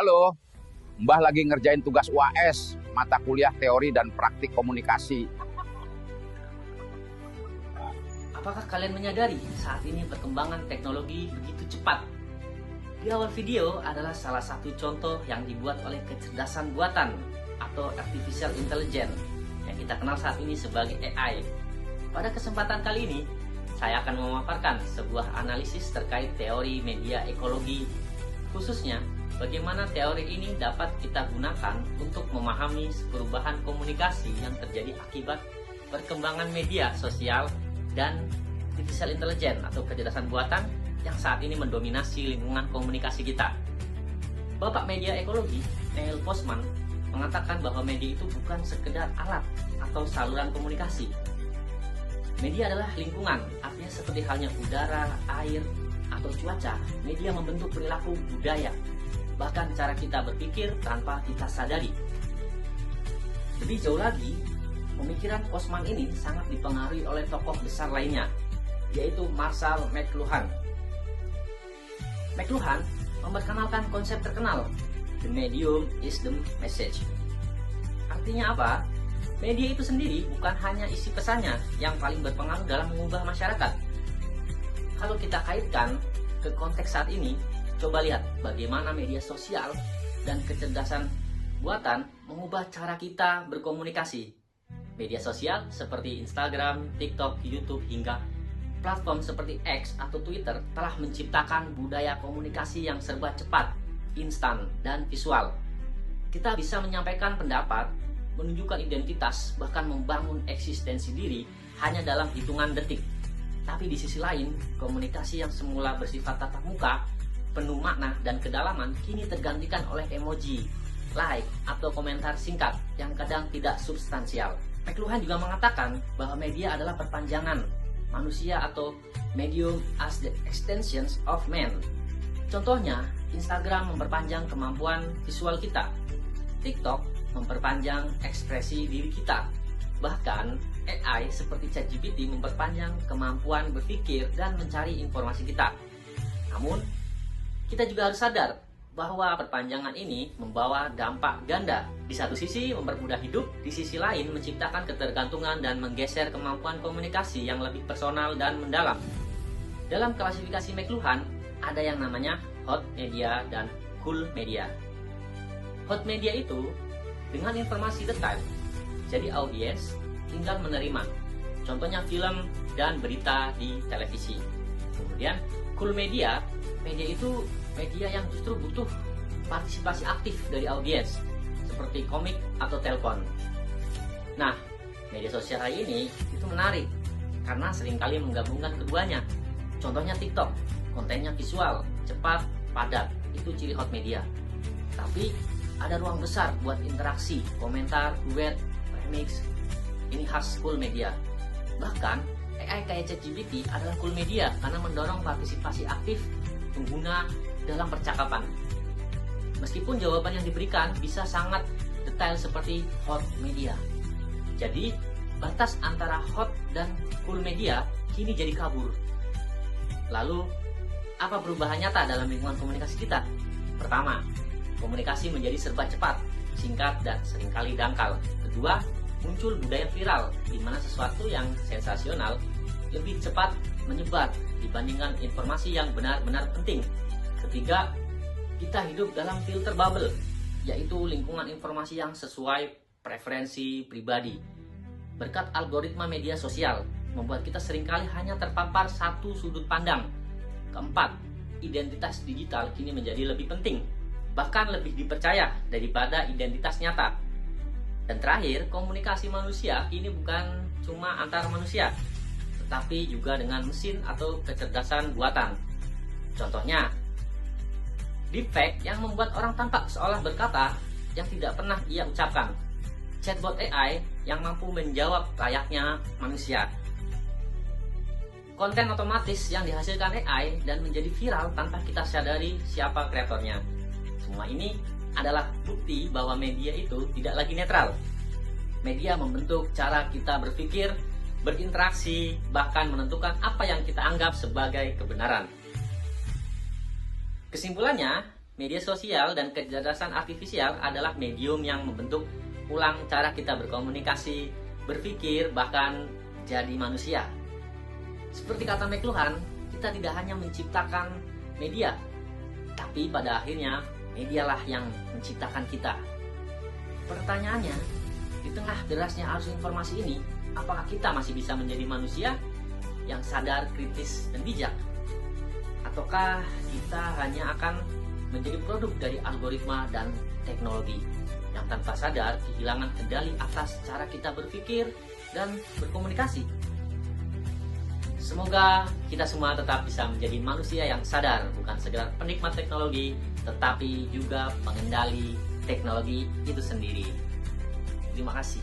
Halo, Mbah lagi ngerjain tugas UAS, mata kuliah teori dan praktik komunikasi. Apakah kalian menyadari saat ini perkembangan teknologi begitu cepat? Di awal video adalah salah satu contoh yang dibuat oleh kecerdasan buatan atau artificial intelligence yang kita kenal saat ini sebagai AI. Pada kesempatan kali ini, saya akan memaparkan sebuah analisis terkait teori media ekologi, khususnya bagaimana teori ini dapat kita gunakan untuk memahami perubahan komunikasi yang terjadi akibat perkembangan media sosial dan artificial intelligence atau kecerdasan buatan yang saat ini mendominasi lingkungan komunikasi kita. Bapak media ekologi, Neil Postman, mengatakan bahwa media itu bukan sekedar alat atau saluran komunikasi. Media adalah lingkungan, artinya seperti halnya udara, air, atau cuaca, media membentuk perilaku budaya, bahkan cara kita berpikir tanpa kita sadari. Lebih jauh lagi, pemikiran Postman ini sangat dipengaruhi oleh tokoh besar lainnya, yaitu Marshall McLuhan. McLuhan memperkenalkan konsep terkenal, the medium is the message. Artinya apa? Media itu sendiri bukan hanya isi pesannya yang paling berpengaruh dalam mengubah masyarakat. Kalau kita kaitkan ke konteks saat ini, coba lihat bagaimana media sosial dan kecerdasan buatan mengubah cara kita berkomunikasi. Media sosial seperti Instagram, TikTok, YouTube, hingga platform seperti X atau Twitter telah menciptakan budaya komunikasi yang serba cepat, instan, dan visual. Kita bisa menyampaikan pendapat, menunjukkan identitas, bahkan membangun eksistensi diri hanya dalam hitungan detik. Tapi di sisi lain, komunikasi yang semula bersifat tatap muka, penuh makna dan kedalaman kini tergantikan oleh emoji, like, atau komentar singkat yang kadang tidak substansial. McLuhan juga mengatakan bahwa media adalah perpanjangan manusia atau medium as the extensions of man. Contohnya, Instagram memperpanjang kemampuan visual kita, TikTok memperpanjang ekspresi diri kita, bahkan AI seperti ChatGPT memperpanjang kemampuan berpikir dan mencari informasi kita. Namun, kita juga harus sadar bahwa perpanjangan ini membawa dampak ganda. Di satu sisi mempermudah hidup, di sisi lain menciptakan ketergantungan dan menggeser kemampuan komunikasi yang lebih personal dan mendalam. Dalam klasifikasi McLuhan, ada yang namanya hot media dan cool media. Hot media itu dengan informasi detail, jadi audiens tinggal menerima. Contohnya film dan berita di televisi. Kemudian cool media, media itu media yang justru butuh partisipasi aktif dari audiens, seperti komik atau telepon. Nah, media sosial hari ini itu menarik karena seringkali menggabungkan keduanya. Contohnya TikTok, kontennya visual, cepat, padat, itu ciri hot media. Tapi ada ruang besar buat interaksi, komentar, duet, remix. Ini khas cool media. Bahkan AI kayak ChatGPT adalah cool media karena mendorong partisipasi aktif pengguna dalam percakapan. Meskipun jawaban yang diberikan bisa sangat detail seperti hot media. Jadi, batas antara hot dan cool media kini jadi kabur. Lalu, apa perubahan nyata dalam lingkungan komunikasi kita? Pertama, komunikasi menjadi serba cepat, singkat, dan seringkali dangkal. Kedua, muncul budaya viral, di mana sesuatu yang sensasional lebih cepat menyebar dibandingkan informasi yang benar-benar penting. Ketiga, kita hidup dalam filter bubble, yaitu lingkungan informasi yang sesuai preferensi pribadi. Berkat algoritma media sosial, membuat kita seringkali hanya terpapar satu sudut pandang. Keempat, identitas digital kini menjadi lebih penting, bahkan lebih dipercaya daripada identitas nyata. Dan terakhir, komunikasi manusia ini bukan cuma antar manusia, tetapi juga dengan mesin atau kecerdasan buatan. Contohnya, deepfake yang membuat orang tampak seolah berkata yang tidak pernah ia ucapkan. Chatbot AI yang mampu menjawab layaknya manusia. Konten otomatis yang dihasilkan AI dan menjadi viral tanpa kita sadari siapa kreatornya. Semua ini adalah bukti bahwa media itu tidak lagi netral. Media membentuk cara kita berpikir, berinteraksi, bahkan menentukan apa yang kita anggap sebagai kebenaran. Kesimpulannya, media sosial dan kecerdasan artifisial adalah medium yang membentuk ulang cara kita berkomunikasi, berpikir, bahkan jadi manusia. Seperti kata McLuhan, kita tidak hanya menciptakan media, tapi pada akhirnya medialah yang menciptakan kita. Pertanyaannya, di tengah derasnya arus informasi ini, apakah kita masih bisa menjadi manusia yang sadar, kritis, dan bijak? Ataukah kita hanya akan menjadi produk dari algoritma dan teknologi yang tanpa sadar kehilangan kendali atas cara kita berpikir dan berkomunikasi? Semoga kita semua tetap bisa menjadi manusia yang sadar, bukan sekedar penikmat teknologi, tetapi juga pengendali teknologi itu sendiri. Terima kasih.